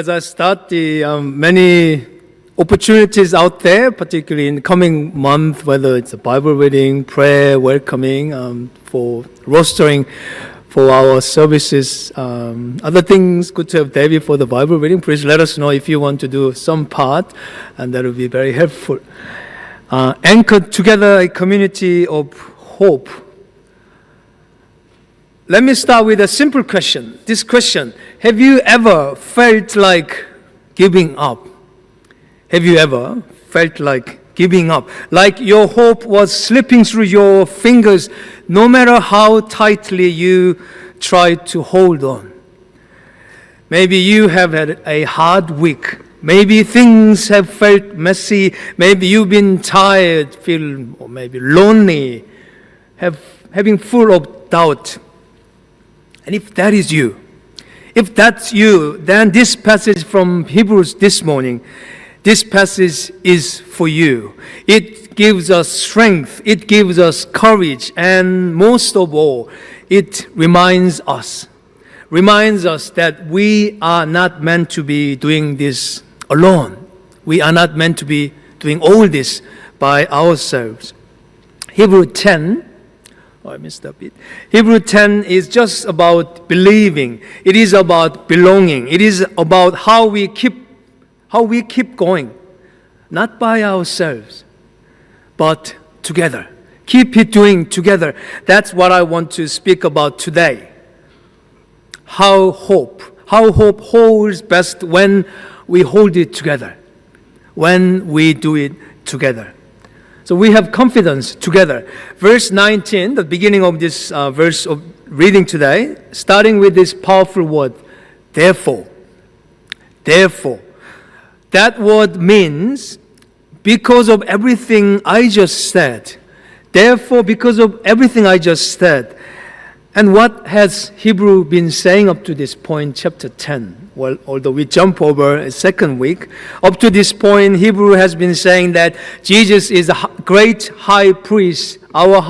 as I start the many opportunities out there, particularly in the coming month, whether it's a Bible reading, prayer, welcoming, for rostering for our services, other things, good to have David for the Bible reading. Please let us know if you want to do some part, and that will be very helpful. Anchored together a community of hope. Let me start with a simple question. This question: have you ever felt like giving up? Have you ever felt like giving up? Like your hope was slipping through your fingers, no matter how tightly you tried to hold on. Maybe you have had a hard week. Maybe things have felt messy. Maybe you've been tired, or maybe lonely, having full of doubt. And if that is you, if that's you, then this passage from Hebrews this morning, this passage is for you. It gives us strength, it gives us courage, and most of all, it reminds us that we are not meant to be doing this alone. We are not meant to be doing all this by ourselves. Hebrews 10 is just about believing. It is about belonging. It is about how we keep going, not by ourselves, but together. Keep it doing together. That's what I want to speak about today. How hope holds best when we hold it together, when we do it together. So we have confidence together. Verse 19, the beginning of this verse of reading today, starting with this powerful word, therefore. Therefore. That word means because of everything I just said. Therefore, because of everything I just said. And what has Hebrew been saying up to this point, chapter 10? Well, although we jump over a second week, up to this point, Hebrew has been saying that Jesus is a great high priest, our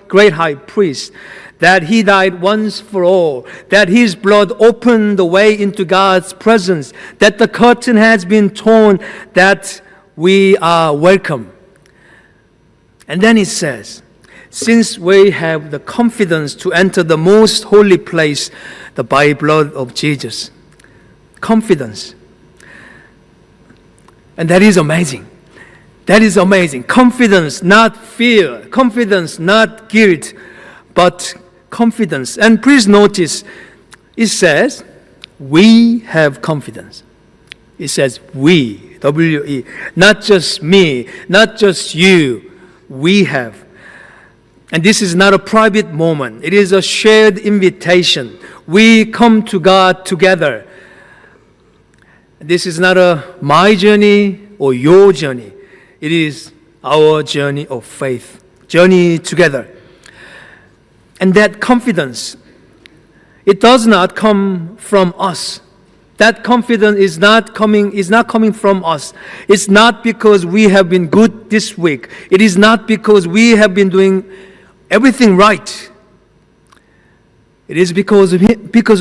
great high priest, that he died once for all, that his blood opened the way into God's presence, that the curtain has been torn, that we are welcome. And then it says, since we have the confidence to enter the most holy place, by blood of Jesus. Confidence. And that is amazing. That is amazing. Confidence, not fear. Confidence, not guilt, but confidence. And please notice, it says, we have confidence. It says we, W-E, not just me, not just you, we have. And this is not a private moment. It is a shared invitation. We come to God together. This is not my journey or your journey. It is our journey of faith. Journey together. And that confidence, it does not come from us. That confidence is not coming from us. It's not because we have been good this week. It is not because we have been doing everything right. It is because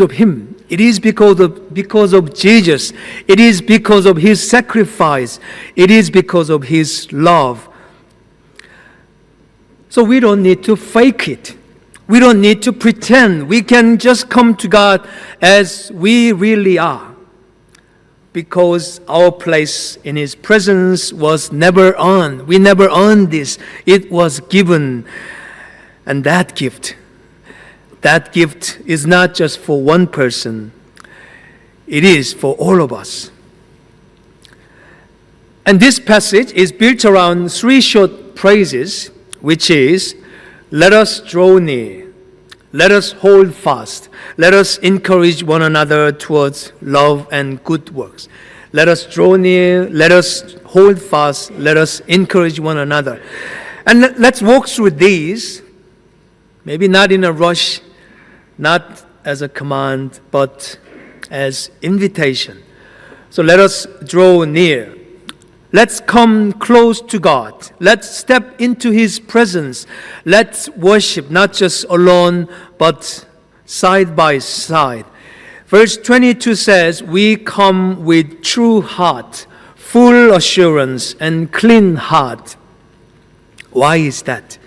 of him. It is because of Jesus. It is because of his sacrifice. It is because of his love. So we don't need to fake it. We don't need to pretend. We can just come to God as we really are. Because our place in his presence was never earned. We never earned this. It was given. And that gift is not just for one person. It is for all of us. And this passage is built around three short phrases, which is, let us draw near, let us hold fast, let us encourage one another towards love and good works. Let us draw near, let us hold fast, let us encourage one another. And let's walk through these, maybe not in a rush, not as a command, but as invitation. So let us draw near. Let's come close to God. Let's step into his presence. Let's worship, not just alone, but side by side. Verse 22 says, we come with true heart, full assurance, and clean heart. Why is that?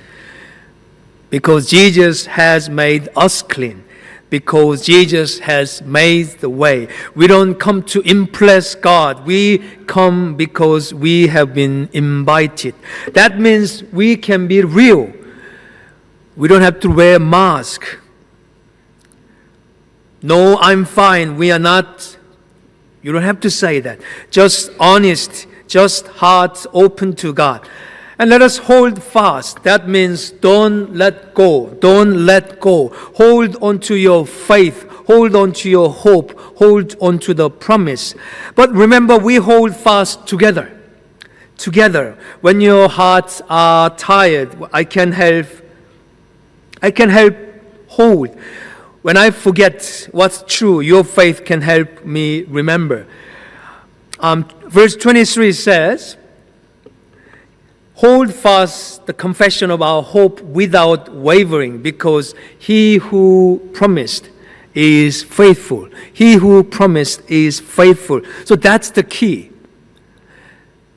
Because Jesus has made us clean. Because Jesus has made the way. We don't come to impress God. We come because we have been invited. That means we can be real. We don't have to wear a mask. No, I'm fine. We are not. You don't have to say that. Just honest, just hearts open to God. And let us hold fast. That means don't let go. Don't let go. Hold on to your faith. Hold on to your hope. Hold on to the promise. But remember, we hold fast together. Together. When your hearts are tired, I can help hold. When I forget what's true, your faith can help me remember. Verse 23 says, hold fast the confession of our hope without wavering, because he who promised is faithful. He who promised is faithful. So that's the key.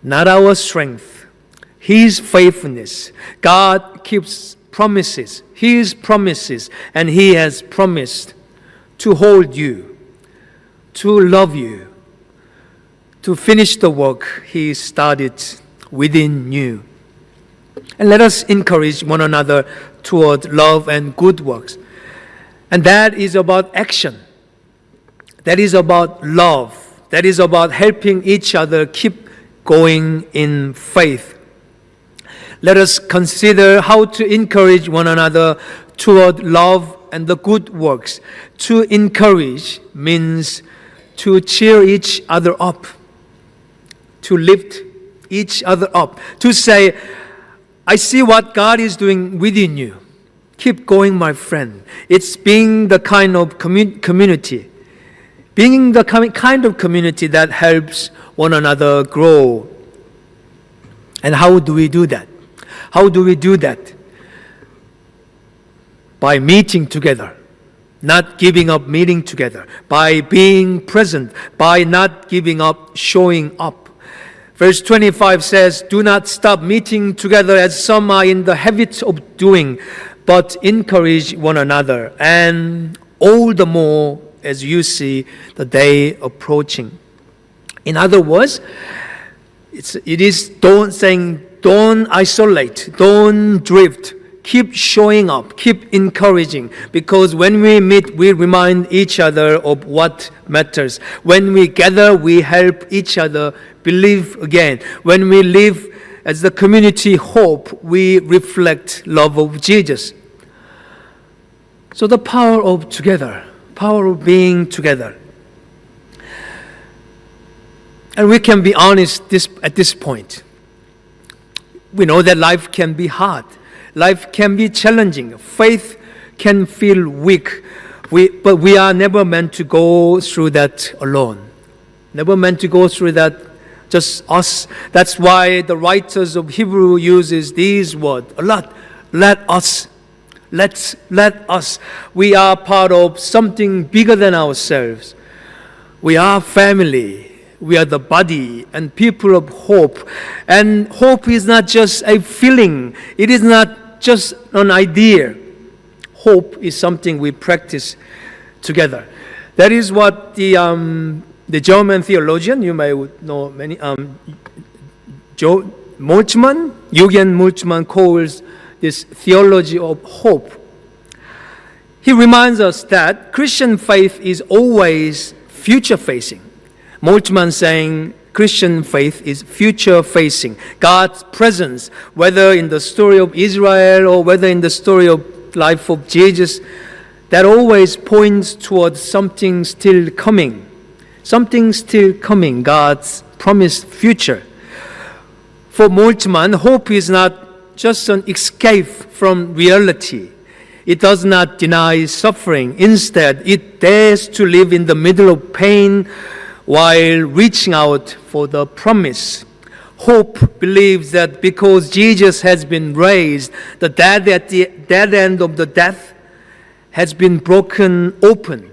Not our strength, his faithfulness. God keeps promises, his promises, and he has promised to hold you, to love you, to finish the work he started within you. And let us encourage one another toward love and good works. And that is about action. That is about love. That is about helping each other keep going in faith. Let us consider how to encourage one another toward love and the good works. To encourage means to cheer each other up, to lift each other up, to say, I see what God is doing within you. Keep going, my friend. It's being the kind of community, being the kind of community that helps one another grow. And how do we do that? How do we do that? By meeting together, not giving up meeting together, by being present, by not giving up showing up. Verse 25 says, do not stop meeting together as some are in the habit of doing, but encourage one another, and all the more as you see the day approaching. In other words, don't isolate, don't drift. Keep showing up, keep encouraging, because when we meet, we remind each other of what matters. When we gather, we help each other believe again. When we live as the community hope, we reflect love of Jesus. So the power of together, power of being together. And we can be honest at this point. We know that life can be hard. Life can be challenging. Faith can feel weak. But we are never meant to go through that alone. Never meant to go through that just us. That's why the writers of Hebrew uses these words a lot. Let us. Let us. We are part of something bigger than ourselves. We are family. We are the body and people of hope. And hope is not just a feeling. It is not just an idea. Hope is something we practice together. That is what the German theologian, you may know many, Moltmann calls this theology of hope. He reminds us that Christian faith is always future-facing. Moltmann saying Christian faith is future-facing. God's presence, whether in the story of Israel or whether in the story of life of Jesus, that always points towards something still coming. Something still coming, God's promised future. For Moltmann, hope is not just an escape from reality. It does not deny suffering. Instead, it dares to live in the middle of pain while reaching out for the promise. Hope believes that because Jesus has been raised, the dead at the dead end of the death has been broken open.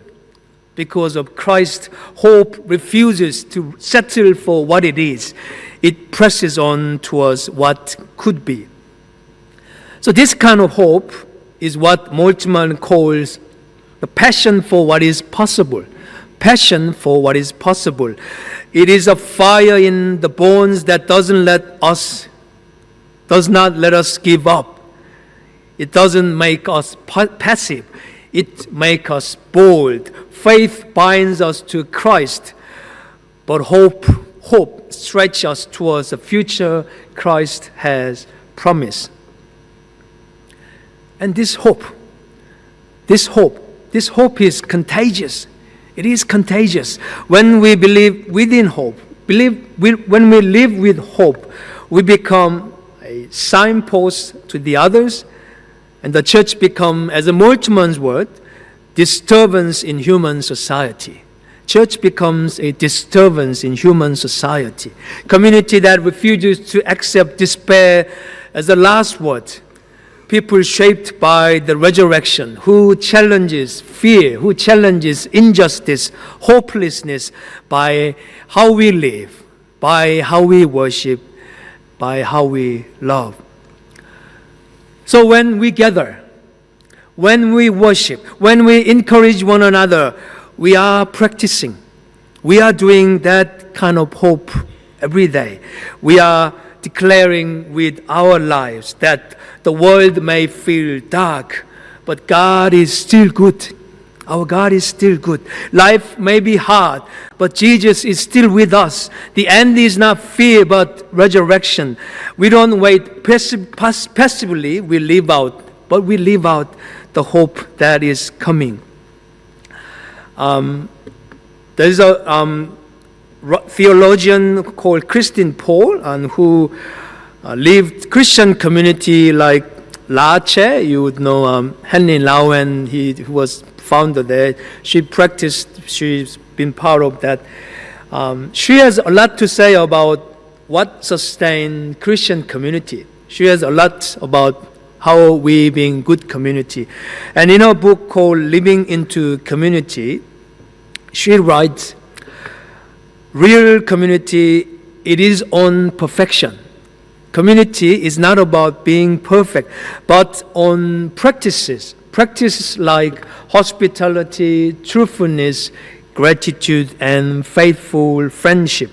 because of Christ, hope refuses to settle for what it is. It presses on towards what could be. So this kind of hope is what Moltmann calls the passion for what is possible. Passion for what is possible. It is a fire in the bones that does not let us give up. It doesn't make us passive. It makes us bold. Faith binds us to Christ, but hope stretches us towards the future Christ has promised. And this hope is contagious. It is contagious. When we believe within hope, when we live with hope, we become a signpost to the others, and the church become, as a Moltmann's word, disturbance in human society. Church becomes a disturbance in human society. Community that refuses to accept despair as the last word. People shaped by the resurrection, who challenges fear, who challenges injustice, hopelessness by how we live, by how we worship, by how we love. So when we gather, when we worship, when we encourage one another, we are practicing. We are doing that kind of hope every day. We are declaring with our lives that the world may feel dark, but God is still good. Our God is still good. Life may be hard, but Jesus is still with us. The end is not fear, but resurrection. We don't wait passively, we live out the hope that is coming. There is a theologian called Christian Paul, and who lived Christian community like Lache. You would know Henry Lowen, who was founder there. She's been part of that. She has a lot to say about what sustains Christian community. She has a lot about how we being good community. And in her book called Living into Community, she writes, real community, it is on perfection. Community is not about being perfect, but on practices. Practices like hospitality, truthfulness, gratitude, and faithful friendship.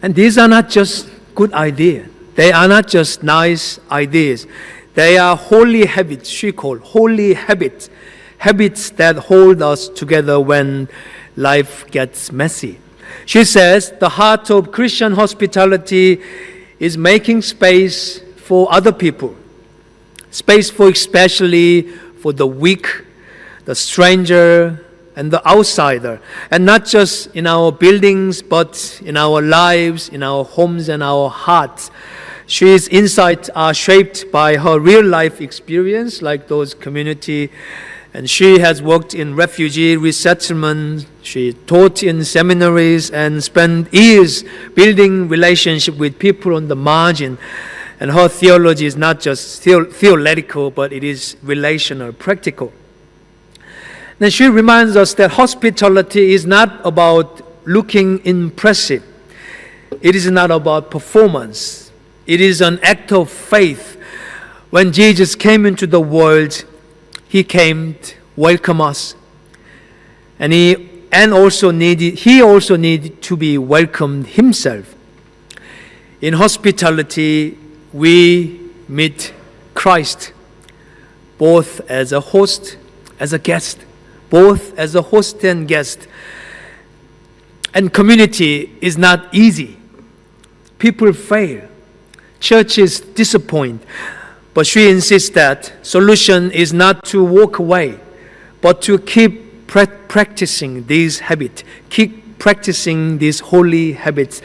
And these are not just good ideas. They are not just nice ideas. They are holy habits, she called holy habits. Habits that hold us together when life gets messy. She says the heart of Christian hospitality is making space for other people. Space for especially for the weak, the stranger, and the outsider. And not just in our buildings, but in our lives, in our homes, and our hearts. She's insights are shaped by her real life experience, like those community. And she has worked in refugee resettlement. She taught in seminaries and spent years building relationship with people on the margin. And her theology is not just theoretical, but it is relational, practical. Then she reminds us that hospitality is not about looking impressive. It is not about performance. It is an act of faith. When Jesus came into the world, He came to welcome us. And he also needed to be welcomed himself. In hospitality, we meet Christ, both as a host, as a guest, both as a host and guest. And community is not easy. People fail. Churches disappoint. But she insists that solution is not to walk away, but to keep practicing these habits, keep practicing these holy habits,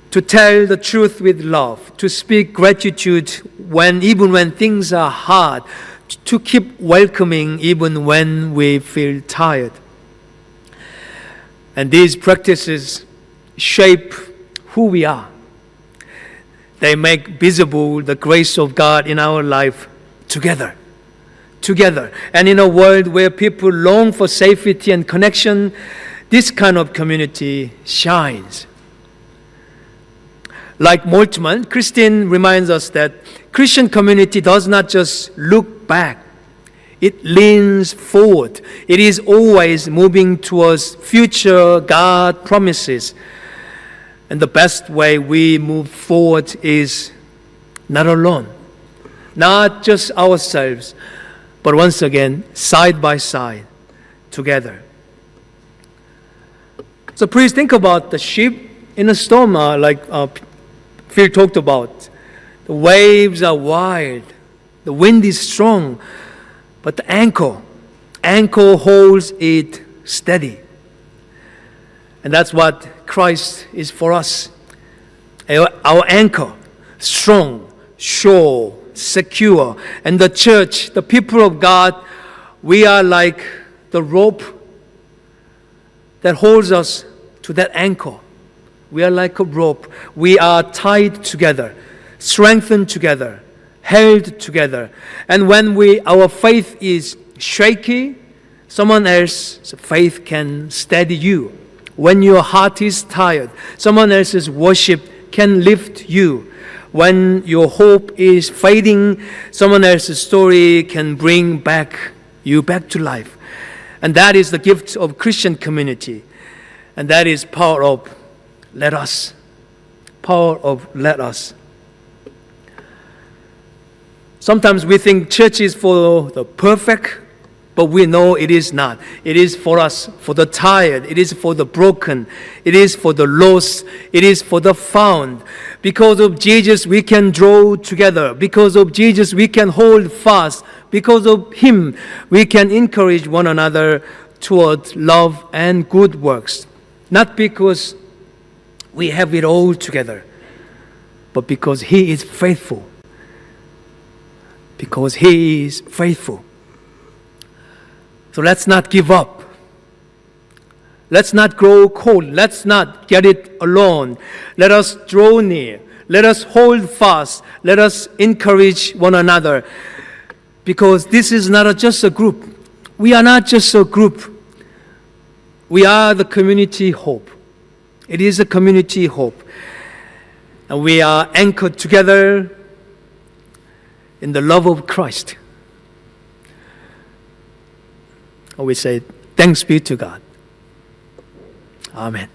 to tell the truth with love, to speak gratitude even when things are hard, to keep welcoming even when we feel tired. And these practices shape who we are. They make visible the grace of God in our life together. together. And in a world where people long for safety and connection, this kind of community shines. Like Moltmann, Christine reminds us that Christian community does not just look back. It leans forward. It is always moving towards future God promises. And the best way we move forward is not alone, not just ourselves, but once again, side by side, together. So please think about the ship in a storm, like Phil talked about. The waves are wild, the wind is strong, but the anchor holds it steady. And that's what Christ is for us. Our anchor, strong, sure, secure. And the church, the people of God, we are like the rope that holds us to that anchor. We are like a rope. We are tied together, strengthened together, held together. And when our faith is shaky, someone else's faith can steady you. When your heart is tired, someone else's worship can lift you. When your hope is fading, someone else's story can bring you back to life. And that is the gift of Christian community. And that is power of let us. Power of let us. Sometimes we think church is for the perfect, but we know it is not. It is for us, for the tired. It is for the broken. It is for the lost. It is for the found. Because of Jesus, we can draw together. Because of Jesus, we can hold fast. Because of Him, we can encourage one another toward love and good works. Not because we have it all together, but because He is faithful. Because He is faithful. So let's not give up. Let's not grow cold. Let's not get it alone. Let us draw near. Let us hold fast. Let us encourage one another. Because this is not just a group. We are not just a group. We are the community hope. It is a community hope. And we are anchored together in the love of Christ. And we say, thanks be to God. Amen.